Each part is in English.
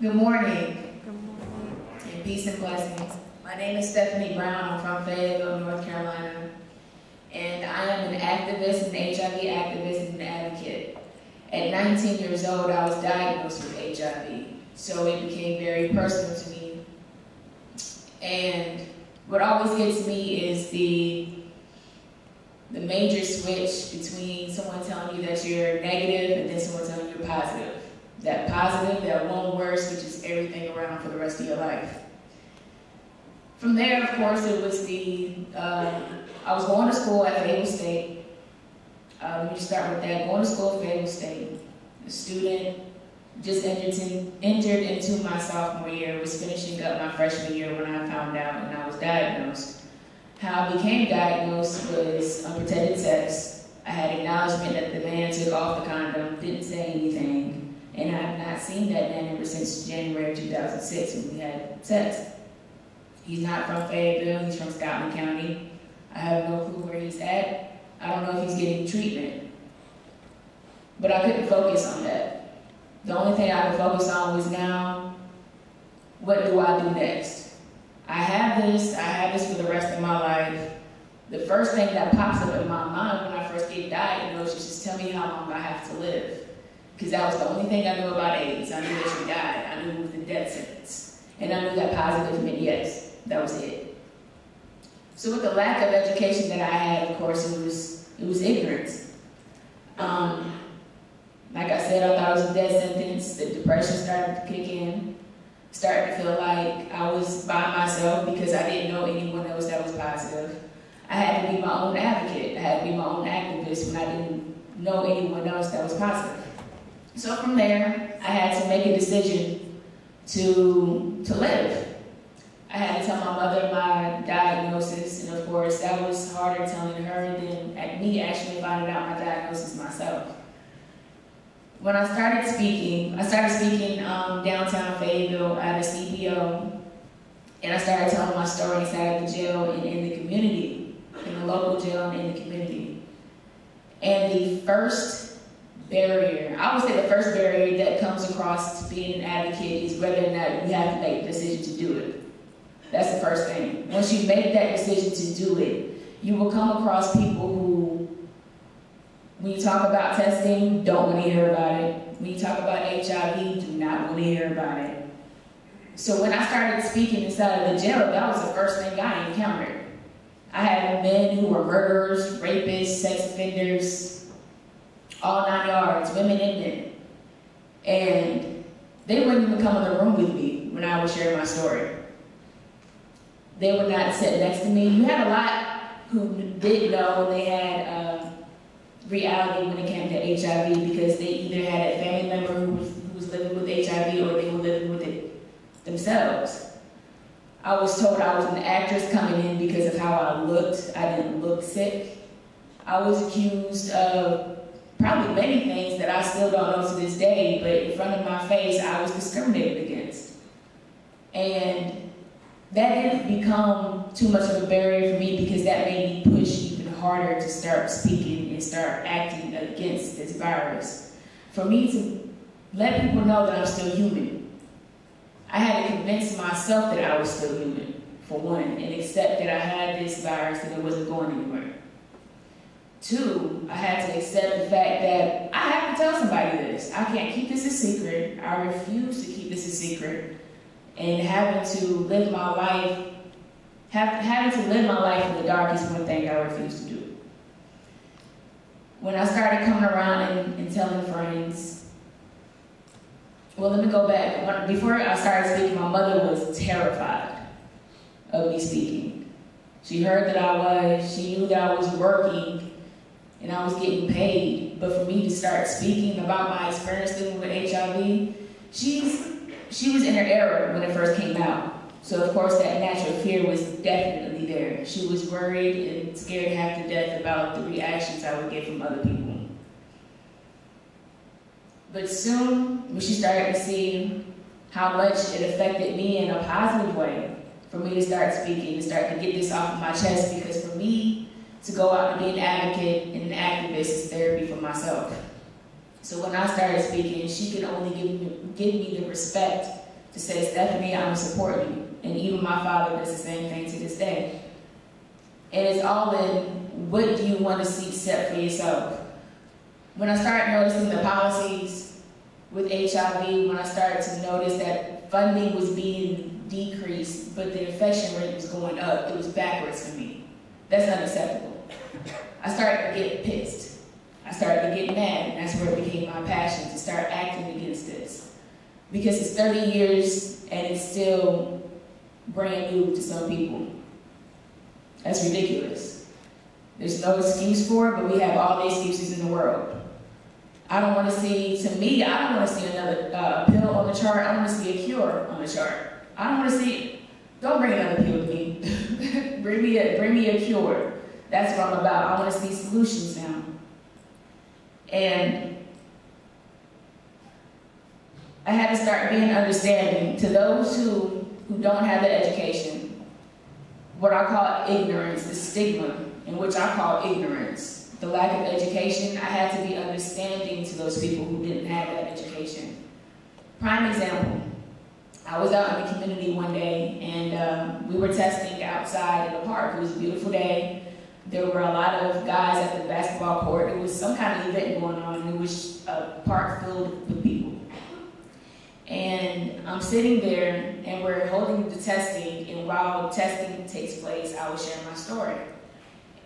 Good morning. Good morning. And peace and blessings. My name is Stephanie Brown. I'm from Fayetteville, North Carolina. And I am an activist, an HIV activist, and an advocate. At 19 years old, I was diagnosed with HIV. So it became very personal to me. And what always gets me is the major switch between someone telling you that you're negative and then someone telling you you're positive. That positive, that one word switches everything around for the rest of your life. From there, of course, it was I was going to school at Fayetteville State. Let me start with that. Going to school at Fayetteville State. A student, just entered into my sophomore year, was finishing up my freshman year when I found out and I was diagnosed. How I became diagnosed was unprotected sex. I had acknowledgement that the man took off the condom, didn't say anything, and I have not seen that man ever since January 2006 when we had sex. He's not from Fayetteville, he's from Scotland County. I have no clue where he's at. I don't know if he's getting treatment. But I couldn't focus on that. The only thing I could focus on was now, what do I do next? I have this for the rest of my life. The first thing that pops up in my mind when I first get diagnosed is just tell me how long I have to live. Because that was the only thing I knew about AIDS. I knew that you died. I knew it was the death sentence. And I knew that positive meant yes. That was it. So with the lack of education that I had, of course, it was ignorance. Like I said, I thought it was a death sentence. The depression started to kick in. Started to feel like I was by myself because I didn't know anyone else that was positive. I had to be my own advocate. I had to be my own activist when I didn't know anyone else that was positive. So from there, I had to make a decision to live. I had to tell my mother my diagnosis, and of course, that was harder telling her than me actually finding out my diagnosis myself. When I started speaking downtown Fayetteville at a CPO, and I started telling my story inside of the jail and in the community, in the local jail and in the community. And the first barrier, I would say the first barrier that comes across to being an advocate is whether or not you have to make the decision to do it. That's the first thing. Once you make that decision to do it, you will come across people who, when you talk about testing, don't want to hear about it. When you talk about HIV, do not want to hear about it. So when I started speaking inside of the jail, that was the first thing I encountered. I had men who were murderers, rapists, sex offenders, all 9 yards, women and men. And they wouldn't even come in the room with me when I would share my story. They would not sit next to me. You had a lot who did know they had reality when it came to HIV because they either had a family member who was living with HIV or they were living with it themselves. I was told I was an actress coming in because of how I looked. I didn't look sick. I was accused of probably many things that I still don't know to this day, but in front of my face, I was discriminated against. And that didn't become too much of a barrier for me because that made me push even harder to start speaking and start acting against this virus. For me to let people know that I'm still human. I had to convince myself that I was still human, for one, and accept that I had this virus and it wasn't going anywhere. Two, I had to accept the fact that I have to tell somebody this. I can't keep this a secret. I refuse to keep this a secret. And having to live my life in the dark is one thing I refuse to do. When I started coming around and telling friends, well, let me go back. Before I started speaking, my mother was terrified of me speaking. She heard that she knew that I was working and I was getting paid. But for me to start speaking about my experience living with HIV, she was in her era when it first came out. So of course that natural fear was definitely there. She was worried and scared half to death about the reactions I would get from other people. But soon, when she started to see how much it affected me in a positive way, for me to start speaking, to start to get this off of my chest, because for me to go out and be an advocate and an activist is therapy for myself. So when I started speaking, she could only give me the respect to say, Stephanie, I'm supporting you. And even my father does the same thing to this day. And it's all in, what do you want to see set for yourself? When I started noticing the policies with HIV, when I started to notice that funding was being decreased, but the infection rate was going up, it was backwards for me. That's unacceptable. I started to get pissed. I started to get mad, and that's where it became my passion to start acting against this. Because it's 30 years, and it's still brand new to some people. That's ridiculous. There's no excuse for it, but we have all the excuses in the world. I don't want to see, to me, I don't want to see another pill on the chart. I want to see a cure on the chart. I don't want to see, don't bring another pill to me. bring me a cure. That's what I'm about. I want to see solutions now. And I had to start being understanding to those who don't have the education, what I call ignorance, the stigma, in which I call ignorance. The lack of education, I had to be understanding to those people who didn't have that education. Prime example, I was out in the community one day and we were testing outside in the park. It was a beautiful day. There were a lot of guys at the basketball court. There was some kind of event going on. It was a park filled with people. And I'm sitting there and we're holding the testing, and while testing takes place, I was sharing my story.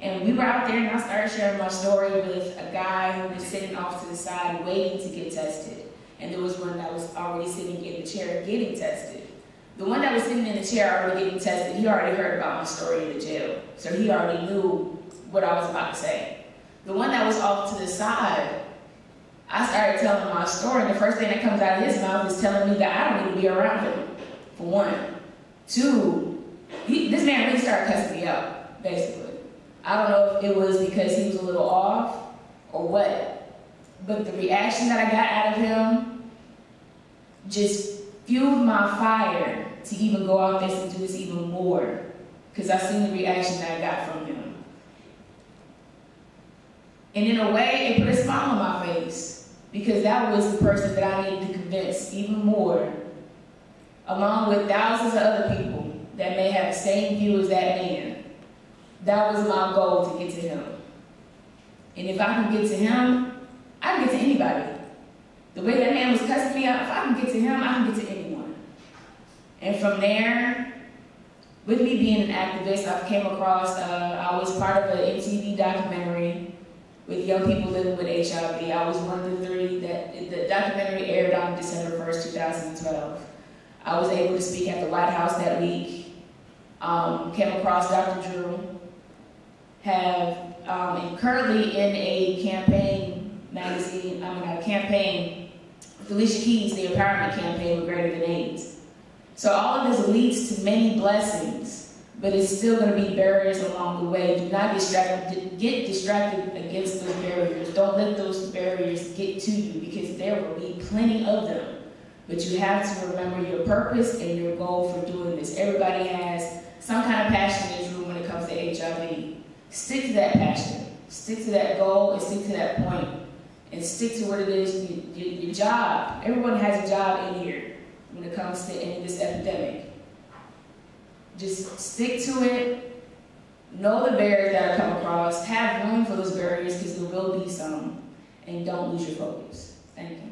And we were out there and I started sharing my story with a guy who was sitting off to the side waiting to get tested. And there was one that was already sitting in the chair getting tested. The one that was sitting in the chair already getting tested, he already heard about my story in the jail. So he already knew what I was about to say. The one that was off to the side, I started telling my story, and the first thing that comes out of his mouth is telling me that I don't need to be around him, for one. Two, this man really started cussing me out, basically. I don't know if it was because he was a little off or what, but the reaction that I got out of him just fueled my fire to even go out there and do this even more, because I seen the reaction that I got from him. And in a way, it put a smile on my face, because that was the person that I needed to convince even more, along with thousands of other people that may have the same view as that man. That was my goal, to get to him. And if I can get to him, I can get to anybody. The way that man was cussing me out, if I can get to him, I can get to anyone. And from there, with me being an activist, I came across, I was part of an MTV documentary with young people living with HIV. I was one of the 3 that the documentary aired on December 1st, 2012. I was able to speak at the White House that week. Came across Dr. Drew. And currently in a campaign magazine, a campaign, Felicia Keys, the empowerment campaign with Greater Than AIDS. So all of this leads to many blessings, but it's still going to be barriers along the way. Do not get distracted against those barriers. Don't let those barriers get to you, because there will be plenty of them. But you have to remember your purpose and your goal for doing this. Everybody has some kind of passion in this room when it comes to HIV. Stick to that passion, stick to that goal, and stick to that point, and stick to what it is, your job. Everyone has a job in here when it comes to ending this epidemic. Just stick to it, know the barriers that are come across, have room for those barriers, because there will be some, and don't lose your focus. Thank you.